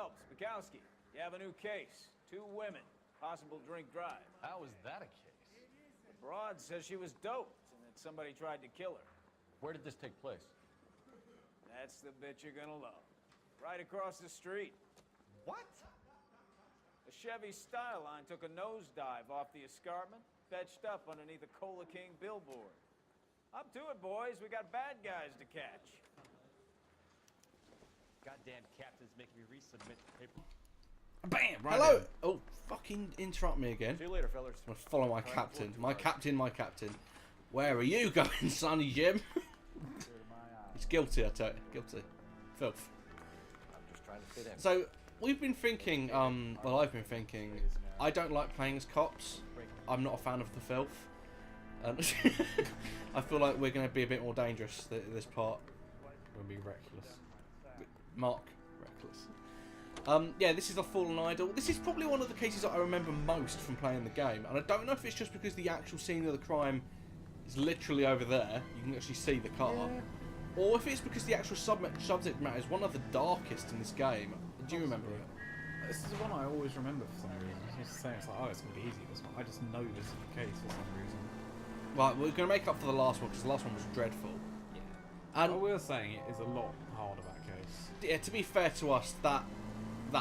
Phelps, Bukowski, you have a new case. 2 women, possible drink drive. How is that a case? The broad says she was doped and that somebody tried to kill her. Where did this take place? That's the bit you're gonna love. Right across the street. What? The Chevy Styline took a nosedive off the escarpment, fetched up underneath a Cola King billboard. Up to it, boys. We got bad guys to catch. Goddamn captain's making me resubmit the paper. Bam! Right Hello! in. Oh, fucking interrupt me again. See you later, fellas. I'm gonna follow my captain. My captain, my captain. Where are you going, Sonny Jim? He's guilty, I tell you. Guilty. Filth. I'm just trying to fit in. So, we've been thinking, well, I've been thinking, I don't like playing as cops. I'm not a fan of the filth. And I feel like we're going to be a bit more dangerous this part. We're gonna be reckless. Mark, reckless. Yeah, this is a Fallen Idol. This is probably one of the cases that I remember most from playing the game. And I don't know if it's just because the actual scene of the crime is literally over there. You can actually see the car. Yeah. Or if it's because the actual subject matter is one of the darkest in this game. Do you remember it? This is the one I always remember for some reason. It's just saying, it's like, oh, it's going to be easy, this one. I just know this is the case for some reason. Right, we're going to make up for the last one, because the last one was dreadful. Yeah. And I will saying it is a lot harder, that case. Yeah, to be fair to us, that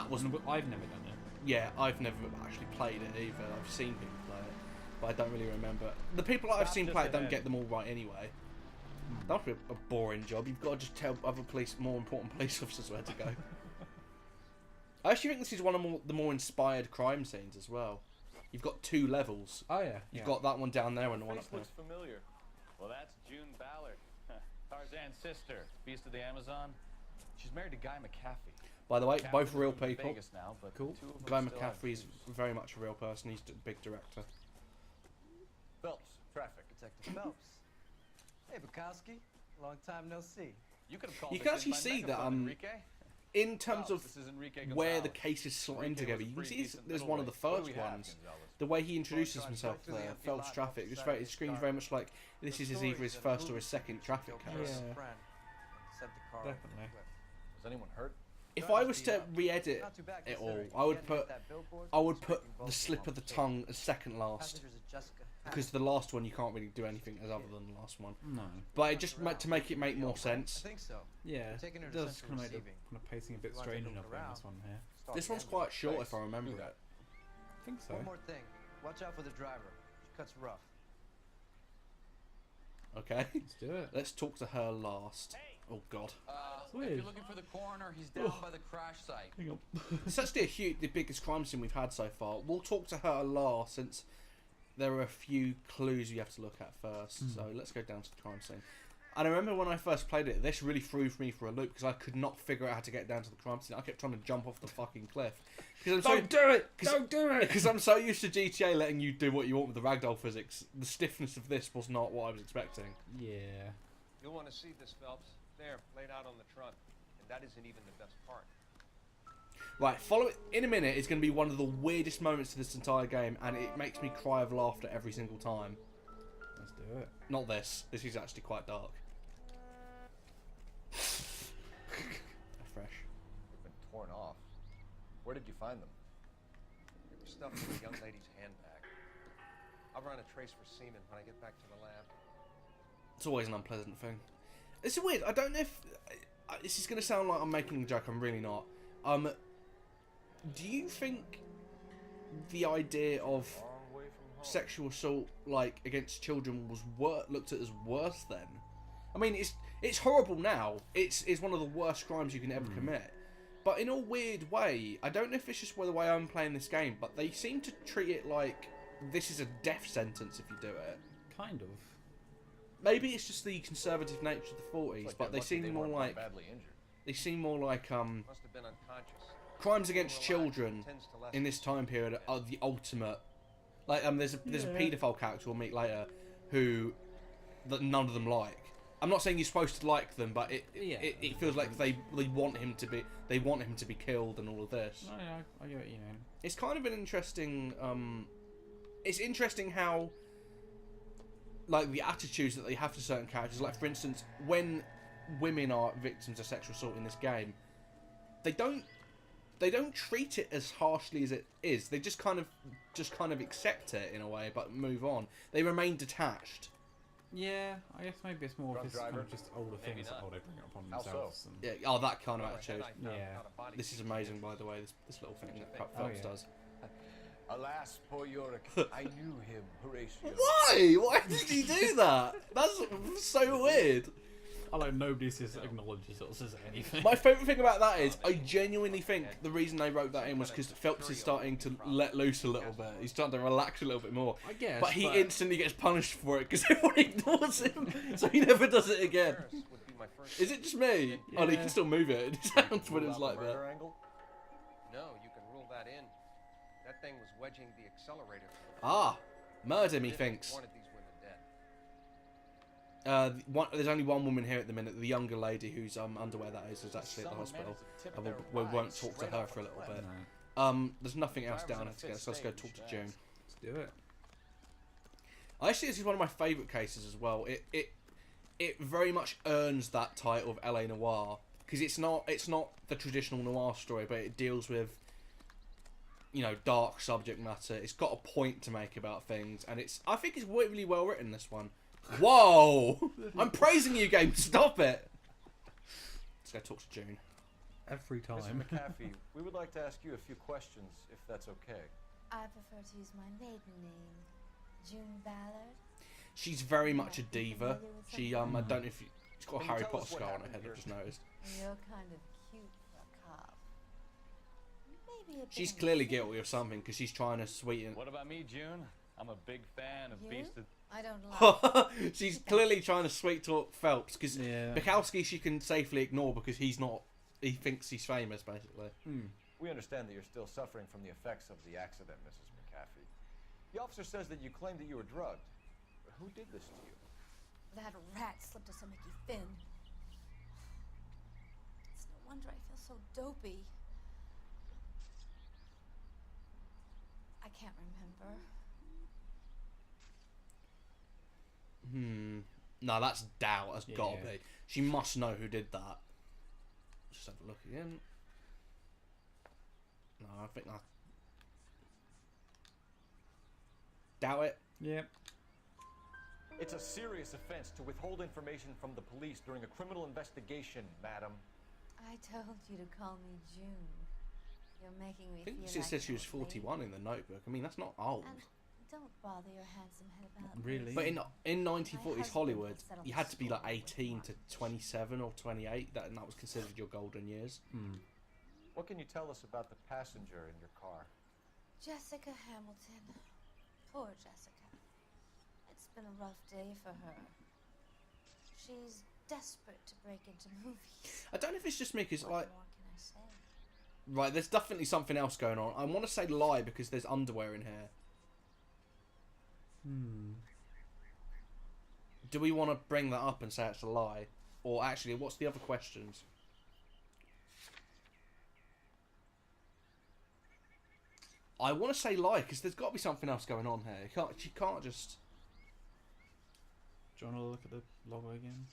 wasn't... I've never done it. Yeah, I've never actually played it either. I've seen people play it, but I don't really remember. The people that I've seen play it don't get them all right anyway. That would be a boring job. You've got to just tell other more important police officers where to go. I actually think this is one of the more inspired crime scenes as well. You've got 2 levels. Oh yeah. You've got that one down there and the one up Face there. looks familiar. Well, that's June Ballard, Tarzan's sister, Beast of the Amazon. She's married to Guy McCaffrey. By the way, Captain's both real in people. Vegas now, but Cool. two of them Guy still have McCaffrey is issues. very much a real person. He's a big director. Phelps, traffic. Detective Phelps. Hey, Bukowski. Long time no see. You could have called You us can in actually by see that megaphone, Enrique. in terms Phelps, this is of Enrique where the Gonzalez. cases slot in Enrique together, was you can pretty see decent there's one of the middleweight. What do first we have, ones. Gonzalez? The way he introduces Well, himself trying to there, talk to Phelps the Traffic, officer it screams very much like this is either his first or his second traffic case. Yeah. Friend. Sent the car Definitely. Was anyone hurt? If I was to re-edit Not too bad it all, considering I you would can't put hit that billboard, striking both the slip along of the the tongue as second last, Passengers of Jessica. because the last one you can't really do anything as other than the last one. No. But it just to make it make more I sense. think so. Yeah. We're taking her It to does central kind of make the receiving. kind of pacing a bit You wanna strange take a enough look in around? this one here. Start This one's gambling. quite short Thanks. if I remember Do it. that. I think so. One more thing. Watch out for the driver. She cuts rough. Okay, Let's do it. let's talk to her last. Oh God, If weird. you're looking for the coroner, he's down by the crash site. Hang on. it's actually the biggest crime scene we've had so far. We'll talk to her last since there are a few clues you have to look at first. So let's go down to the crime scene. And I remember when I first played it, this really threw me for a loop because I could not figure out how to get down to the crime scene. I kept trying to jump off the fucking cliff. Don't do it! Don't do it! Because I'm so used to GTA letting you do what you want with the ragdoll physics. The stiffness of this was not what I was expecting. Yeah. You'll want to see this, Phelps. There, laid out on the trunk. And that isn't even the best part. Right, follow it. In a minute, it's going to be one of the weirdest moments of this entire game, and it makes me cry of laughter every single time. Let's do it. Not this. This is actually quite dark. Fresh. They've been torn off. Where did you find them? They were stuffed in a young lady's handbag. I'll run a trace for semen when I get back to the lab. It's always an unpleasant thing. It's weird. I don't know if this is going to sound like I'm making a joke. I'm really not. Do you think the idea of sexual assault, like against children, was looked at as worse then? I mean, it's horrible now. It's one of the worst crimes you can ever commit. But in a weird way, I don't know if it's just the way I'm playing this game, but they seem to treat it like this is a death sentence if you do it. Kind of. Maybe it's just the conservative nature of the 40s, Like but they they're lucky seem more weren't like badly injured. Must have been unconscious. crimes against children Tends to lessen. in this time period are the ultimate. Like there's a paedophile character we'll meet later who that none of them like. I'm not saying you're supposed to like them, but it feels like they want him to be killed and all of this. No, yeah, I get what you mean. It's kind of an interesting. It's interesting how, like, the attitudes that they have to certain characters. Like, for instance, when women are victims of sexual assault in this game, they don't they don't treat it as harshly as it is. They just kind of accept it in a way, but move on. They remain detached. Yeah, I guess maybe it's more of Drunk this kind driver? of just older Maybe things that not. they bring it upon How so? themselves. And Yeah. Oh, that kind of Well, attitude. I found Yeah. out a body This is piece amazing, by the way. This little thing that Oh, Phelps yeah. does. Alas, poor Yorick. I knew him, Horatio. Why? Why did he do that? That's so weird. I like nobody says acknowledges or says anything. My favourite thing about that is I genuinely think the reason they wrote that in was because Phelps is starting to let loose a little bit. He's starting to relax a little bit more. I guess, But he but- instantly gets punished for it because everyone ignores him, so he never does it again. Paris would be my first. Is it just me? Oh, he Yeah. can still move it. It sounds when Rule it's out like the that. murder angle? No, you can rule that in. That thing was wedging the accelerator. Ah, murder me, Didn't thinks. wanted these women dead. There's only one woman here at the minute. The younger lady whose underwear that is actually at the hospital. We won't talk to her for a little bit. No. There's nothing else down here to get, so let's go talk to June. Let's do it. Actually, this is one of my favourite cases as well. It very much earns that title of LA Noire because it's not the traditional noir story, but it deals with, you know, dark subject matter. It's got a point to make about things, and I think it's really well written, this one. Whoa! I'm praising you, game. Stop it. Let's go talk to June. Every Mr. time. McAfee, we would like to ask you a few questions, if that's okay. I prefer to use my maiden name, June Ballard. She's very much a diva. She I don't know if she's got a Can you Harry tell Potter us what scar on her happened head. I here? just noticed. You're kind of cute for a cop. Maybe a bit She's on the clearly thick guilty of something because she's trying to sweeten. What about me, June? I'm a big fan of You? Beast of... I don't like. She's clearly trying to sweet talk Phelps because Yeah. Bukowski she can safely ignore because he's not. He thinks he's famous basically. We understand that you're still suffering from the effects of the accident, Mrs. McAfee. The officer says that you claimed that you were drugged. But who did this to you? That rat slipped us a Mickey Finn. It's no wonder I feel so dopey. I can't remember. No, that's doubt. That's gotta Yeah. be. She must know who did that. Just have a look again. No, I think that. Doubt it. Yep. It's a serious offense to withhold information from the police during a criminal investigation, madam. I told you to call me June. You're making me I think feel she like said she an was old lady. 41 in the notebook. I mean, that's not old. And don't bother your handsome head about Really? this. But in 1940s husband Hollywood, has settled you had to be like the score with 18 one. to 27 or 28. And that was considered your golden years. What can you tell us about the passenger in your car? Jessica Hamilton. Poor Jessica. It's been a rough day for her. She's desperate to break into movies. I don't know if it's just me because What like. more can I say? Right, there's definitely something else going on. I want to say lie because there's underwear in here. Do we want to bring that up and say it's a lie? Or actually, what's the other questions? I want to say lie because there's got to be something else going on here. She can't just... Do you want to look at the logo again?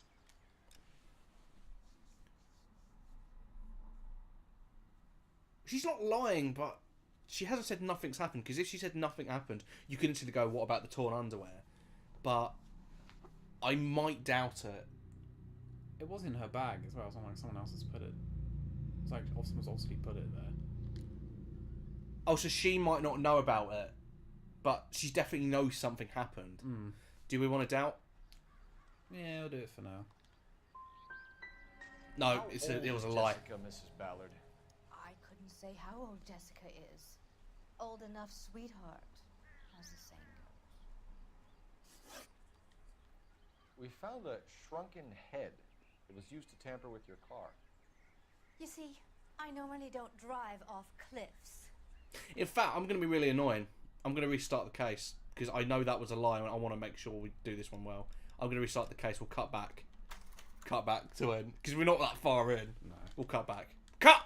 She's not lying, but she hasn't said nothing's happened. Because if she said nothing happened, you could instantly go, what about the torn underwear? But I might doubt it. It was in her bag as well. It's not like someone else has put it. It's like someone's obviously put it there. Oh, so she might not know about it, but she definitely knows something happened. Do we want to doubt? Yeah, we'll do it for now. No, How it old was a is lie. Jessica, Mrs. Ballard. I couldn't say how old Jessica is. Old enough, sweetheart, as the saying goes. We found a shrunken head that was used to tamper with your car. You see, I normally don't drive off cliffs. In fact, I'm going to be really annoying. I'm going to restart the case because I know that was a lie and I want to make sure we do this one well. I'm going to restart the case. We'll cut back. Cut back to end because we're not that far in. No. We'll cut back. Cut!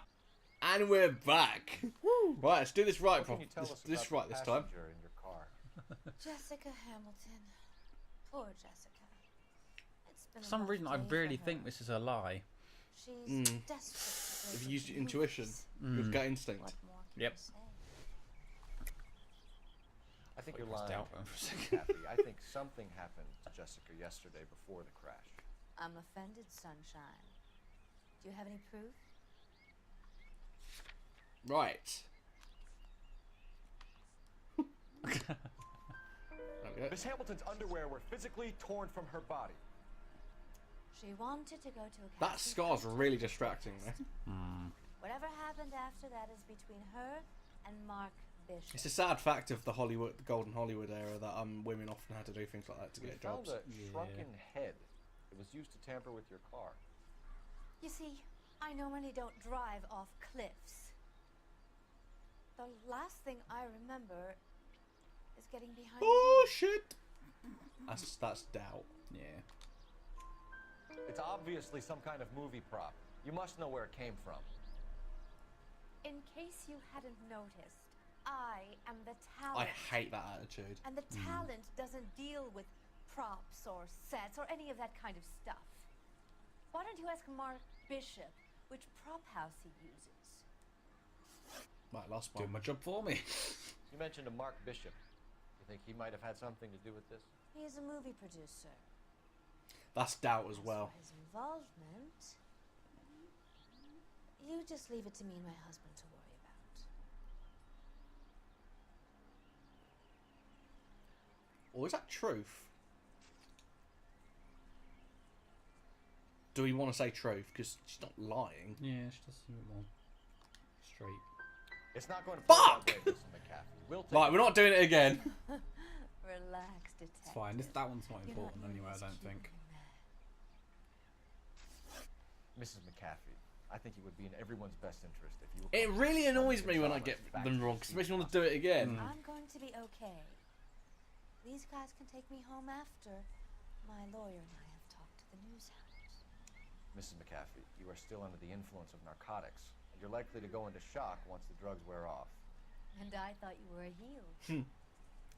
And we're back. Woo! Right, let's do this right. What can you tell us This about right the this time. passenger in your car? Jessica Hamilton. Poor Jessica. It's been For a some rough reason, I day for really her. think this is a lie. She's desperate to break If you used into your intuition, movies. your gut instinct. What more can Yep. you say? I think you're Press lying, doubt them for a second. Kathy. I think something happened to Jessica yesterday before the crash. I'm offended, Sunshine. Do you have any proof? Right. Okay. Miss Hamilton's underwear were physically torn from her body. She wanted to go to a That casting scar's contest. really distracting me. Whatever happened after that is between her and Mark Bishop. It's a sad fact of the Hollywood, the golden Hollywood era, that women often had to do things like that to We get found jobs. a shrunken head. It was used to tamper with your car. You see, I normally don't drive off cliffs. The last thing I remember is getting behind the Oh wheel. shit! That's doubt. Yeah. It's obviously some kind of movie prop. You must know where it came from. In case you hadn't noticed, I am the I talent. hate that attitude. And the talent doesn't deal with props or sets or any of that kind of stuff. Why don't you ask Mark Bishop which prop house he uses? Right, last Doing one. my job for me. You mentioned a Mark Bishop. You think he might have had something to do with this? He's a movie producer. That's doubt as As well. for his involvement, you just leave it to me and my husband to worry about. Or is that truth? Do we want to say truth? Because she's not lying. Yeah, she does seem a bit more straight. It's not going to play Fuck! that way, Mrs. McCaffrey. We'll take Right, we're not doing it again. Relax, detective. It's fine. That one's not You're important not anyway, I nervous, don't keep think. moving there. Mrs. McCaffrey, I think it would be in everyone's best interest if you... It really annoys me when I get them wrong, because it makes me want to do it again. I'm going to be okay. These guys can take me home after my lawyer and I have talked to the news house. Mrs. McCaffrey, you are still under the influence of narcotics, and you're likely to go into shock once the drugs wear off. And I thought you were a heel.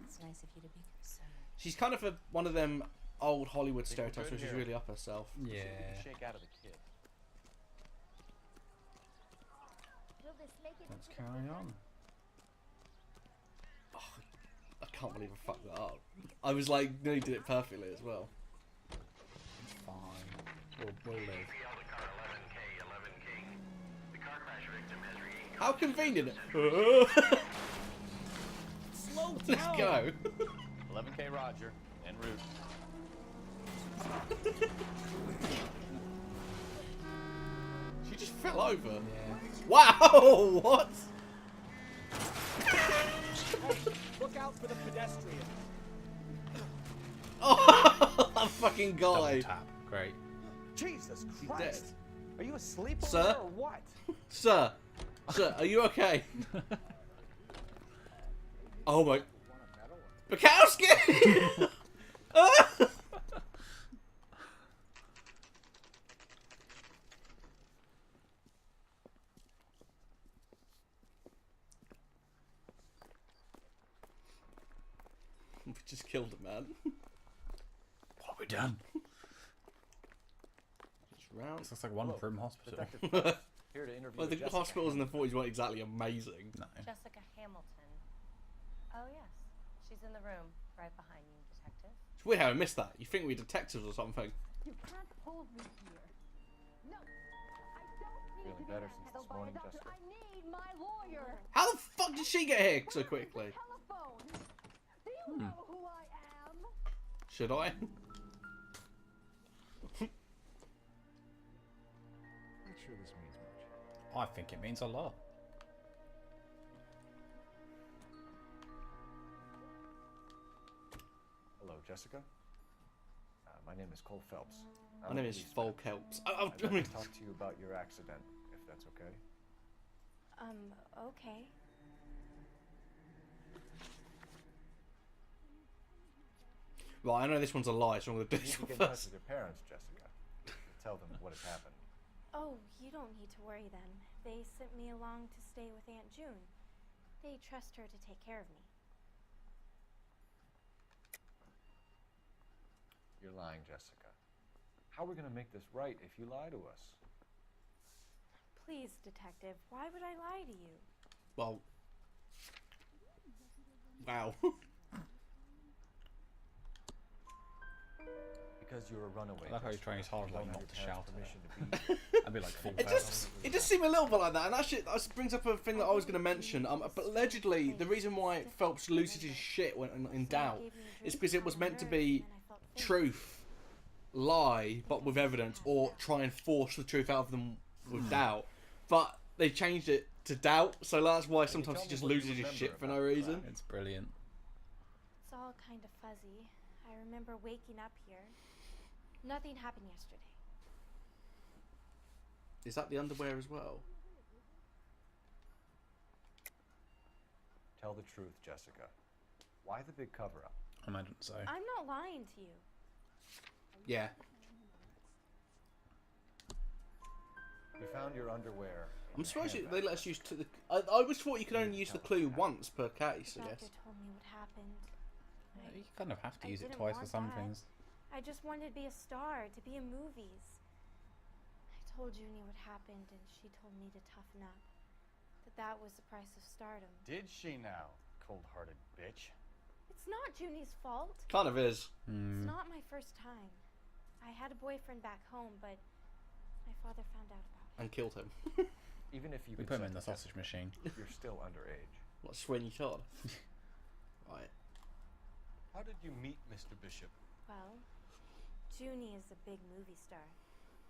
It's nice of you to be concerned. She's kind of one of them old Hollywood Think we're stereotypes where good she's here? really up herself. See what you Yeah. can shake out of the kid. Let's carry on. I can't believe I fucked that up. I was like, nearly did it perfectly as well. It's fine. We'll live. How convenient! Slow down. Let's go. 11K Roger, en route. She just fell over. Yeah. Wow! What? Look out for the pedestrian. Oh, that fucking guy. Double tap. Great. Jesus He's Christ! dead. Are you asleep over Sir? there or what? Sir, are you okay? Oh my. Bukowski! Ah! We just killed a man. What have we done? Just round. This looks like one room hospital. Detective Phelps, here to interview Well, the Jessica hospitals in the Hamilton. 40s weren't exactly amazing. No. Jessica Hamilton. Oh, yes. She's in the room, right behind you, Detective. It's weird how I missed that. You think we're detectives or something. You can't hold me here. No, I don't need Feeling to be better since manhandled this by a morning, doctor. Jessica? I need my lawyer. How the fuck did she get here so quickly? Telephone. Do you know who I am? Should I? Not sure this means much. I think it means a lot. Hello, Jessica. My name is Cole Phelps. My I'm name a is policeman. Volk Helps. I'd like to talk to you about your accident, if that's okay. Okay. Right, I know this one's a lie, so I'm going to do You need this to one get in touch first. with your parents, Jessica. Tell them what has happened. Oh, you don't need to worry then. They sent me along to stay with Aunt June. They trust her to take care of me. You're lying, Jessica. How are we going to make this right if you lie to us? Please, detective, why would I lie to you? Well, wow. Because you're a runaway. I like how he's trying his hard You don't like have not to your shout parents' at permission to be. I'd be like full It just seemed a little bit like that, and actually that brings up a thing that I was going to mention. But allegedly, the reason why Phelps loses his shit when in doubt is because it was meant to be truth, lie, but with evidence, or try and force the truth out of them with doubt. But they changed it to doubt, so that's why sometimes he just loses his shit for no reason. It's brilliant. It's all kind of fuzzy. I remember waking up here. Nothing happened yesterday. Is that the underwear as well? Tell the truth, Jessica. Why the big cover-up? I imagine so. I'm not lying to you. Yeah. We found your underwear. I'm surprised they let us use the. I always thought you could only use the clue once per case. I guess. Doctor told me what happened. You kind of have to I use it didn't twice for want some that. things. I just wanted to be a star, to be in movies. I told Junie what happened, and she told me to toughen up. That was the price of stardom. Did she now, cold-hearted bitch? It's not Junie's fault. Kind of is. It's not my first time. I had a boyfriend back home, but my father found out about it. And killed him. Even if you We put him in the consent, sausage machine. you're still underage. What, Sweeney Todd? Right. How did you meet Mr. Bishop? Well, Junie is a big movie star.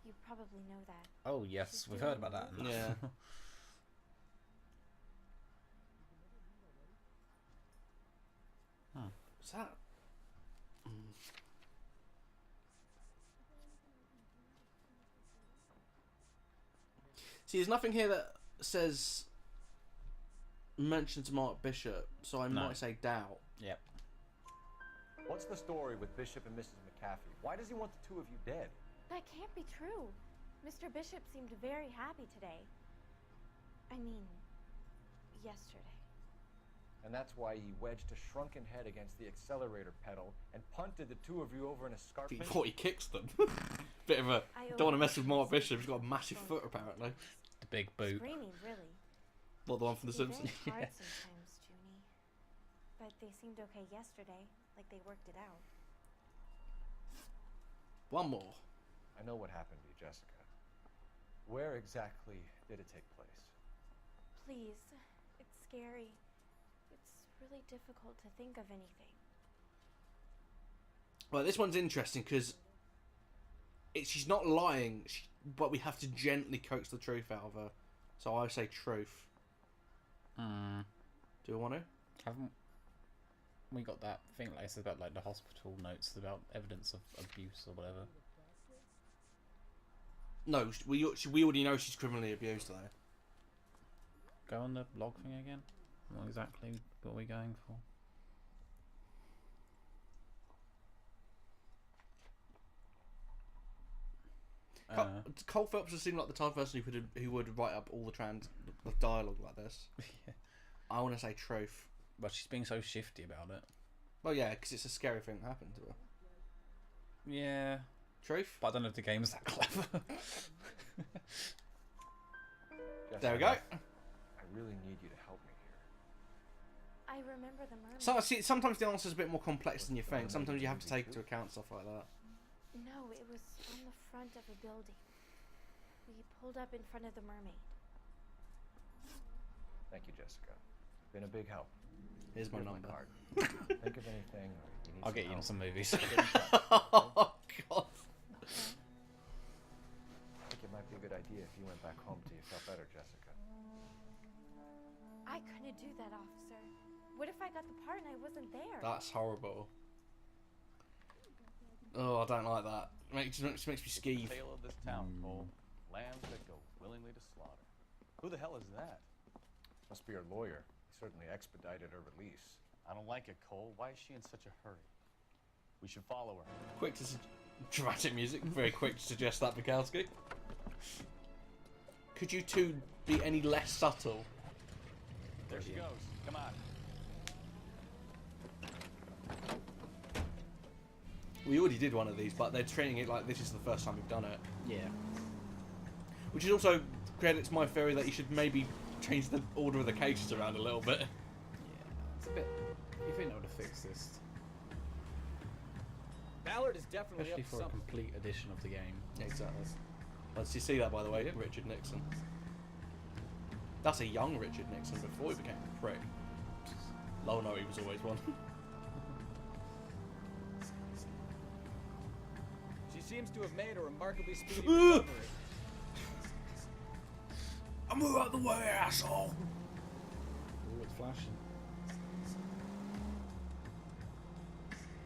You probably know that. Oh yes, we've heard about that. Yeah. What's that? See, there's nothing here that says mentions Mark Bishop, so I might say doubt. Yep. What's the story with Bishop and Mrs. McAfee? Why does he want the two of you dead? That can't be true. Mr. Bishop seemed very happy today. I mean, yesterday. And that's why he wedged a shrunken head against the accelerator pedal and punted the two of you over an escarpment. Before he kicks them. Bit of a. Don't want to mess with Mark Bishop. He's got a massive foot, apparently. The big boot. Screaming, really. What, the one from The Simpsons? It's hard sometimes, Junie. But they seemed okay yesterday, like they worked it out. One more. I know what happened to you, Jessica. Where exactly did it take place? Please, it's scary. It's really difficult to think of anything. Well, this one's interesting because she's not lying, but we have to gently coax the truth out of her. So I say truth. Do we want to? Haven't we got that thing like this about like the hospital notes about evidence of abuse or whatever? No, we already know she's criminally abused though. Go on the log thing again. What exactly what are we going for? Cole Phelps would seem like the type of person who would write up all the dialogue like this. Yeah. I want to say truth. But she's being so shifty about it. Well, yeah, because it's a scary thing that happened to her. Yeah. Truth? But I don't know if the game's that clever. There we go. I really need you to help me here. I remember the mermaid. So, see, sometimes the answer's a bit more complex than you think. Sometimes you have to take into account stuff like that. No, it was on the front of a building. We pulled up in front of the mermaid. Thank you, Jessica. Been a big help. Here's my number. card. Think of anything. Or you need I'll get you in help. some movies. Oh, God. I think it might be a good idea if you went back home till you felt better, Jessica. I couldn't do that, officer. What if I got the part and I wasn't there? That's horrible. Oh, I don't like that. Makes me skeeve. Tale of this town, Cole. Lambs that go willingly to slaughter. Who the hell is that? Must be her lawyer. He certainly expedited her release. I don't like it, Cole. Why is she in such a hurry? We should follow her. Quick to dramatic music. Very quick to suggest that, Bukowski. Could you two be any less subtle? There she goes. Come on. We already did one of these, but they're treating it like this is the first time we've done it. Yeah. Which is also credits my theory that you should maybe change the order of the cases around a little bit. Yeah, it's a bit. You think they would have fixed this, Ballard is definitely especially up to for a something. complete edition of the game. Exactly. Did you see that, by the way? Richard Nixon. That's a young Richard Nixon before he became a prick. Oh no, he was always one. She seems to have made a remarkably speedy recovery. I'm out the way, asshole! Oh, it's flashing.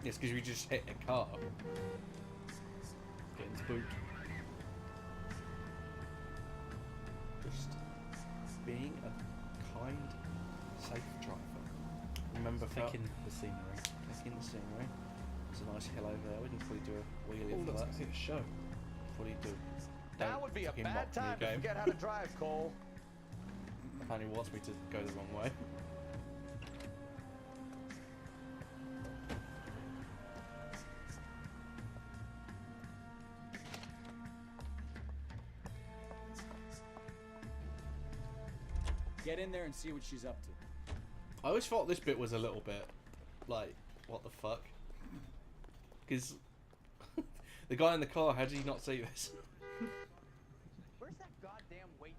Yes, because we just hit a car. Getting spooked. Just being a kind, safe driver. Remember, Taking the scenery. taking the scenery. There's a nice hill over there. We can probably do a wheelie Oh, for let's that. go see the show. What do you do? That Don't would be a fucking bad mock me time to again. forget how to drive, Cole. Apparently wants me to go the wrong way. Get in there and see what she's up to. I always thought this bit was a little bit like, what the fuck? Because the guy in the car, how did he not see this? Where's that goddamn waitress?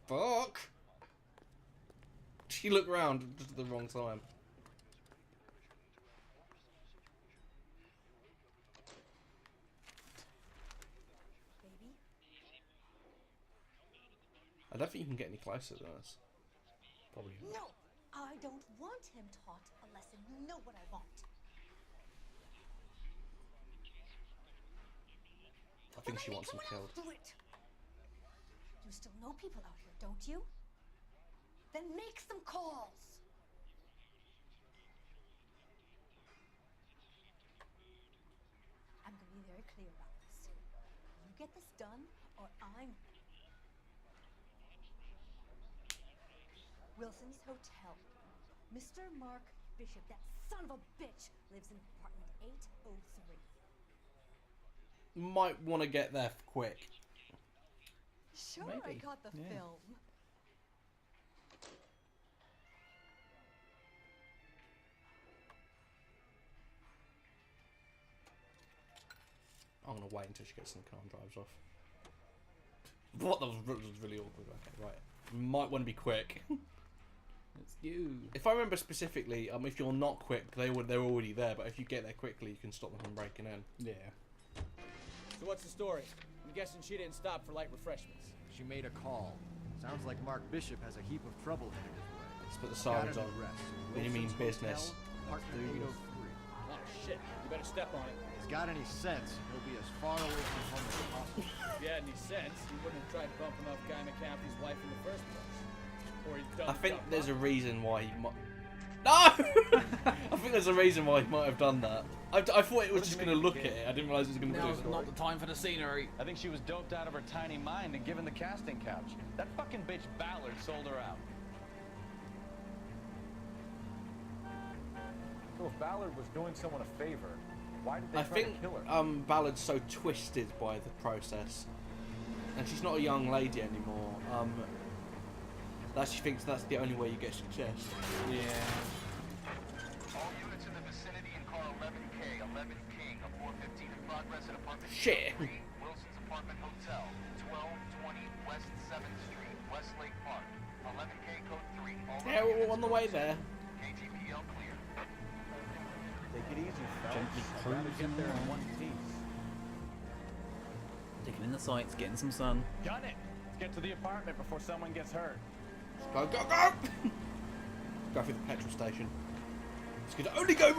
Fuck! She looked round just at the wrong time. Baby? I don't think you can get any closer than us. Probably not. No! I don't want him taught a lesson. You know what I want. I think she wants him Someone killed. else do it. You still know people out here, don't you? Then make some calls. I'm gonna be very clear about this. You get this done, or I'm... Wilson's Hotel. Mr. Mark Bishop, that son of a bitch, lives in apartment 803. Might want to get there quick. Sure, Maybe, I got the yeah. film. I'm gonna wait until she gets in the car and drives off. What? That was really awkward. Okay, right. Might want to be quick. It's you. If I remember specifically, if you're not quick, they're already there. But if you get there quickly, you can stop them from breaking in. Yeah. So what's the story? I'm guessing she didn't stop for light refreshments. She made a call. Sounds like Mark Bishop has a heap of trouble headed his way. Let's put the Got sirens an on. address. When you mean Wilson's business. Hotel, apartment 803. Oh shit, you better step on it. If he's got any sense, he'll be as far away from home as possible. If you had any sense, you wouldn't have tried bumping off Guy McCaffrey's wife in the first place. Or he's done I think stuff, there's huh? a reason why he might. No! I think there's a reason why he might have done that. I thought it was just going to look at it. I didn't realise it was going to do Now's it. not the time for the scenery. I think she was doped out of her tiny mind and given the casting couch. That fucking bitch Ballard sold her out. So if Ballard was doing someone a favor, why did they I try think to kill her? Ballard's so twisted by the process, and she's not a young lady anymore. That she thinks that's the only way you get success. Yeah. All units in the vicinity in car 11K, 11 King, a 415 in progress at apartment Shit. 3, Wilson's Apartment Hotel, 1220 West 7th Street, Westlake Park. 11K code 3. All Yeah, other we're units on the way there. KGPL clear. Take it easy, fellas. Gently I'd rather get there in cruising one piece. Taking in the sights, getting some sun. Gun it! Let's get to the apartment before someone gets hurt. Go, go, go! Go through the petrol station. It's gonna only go.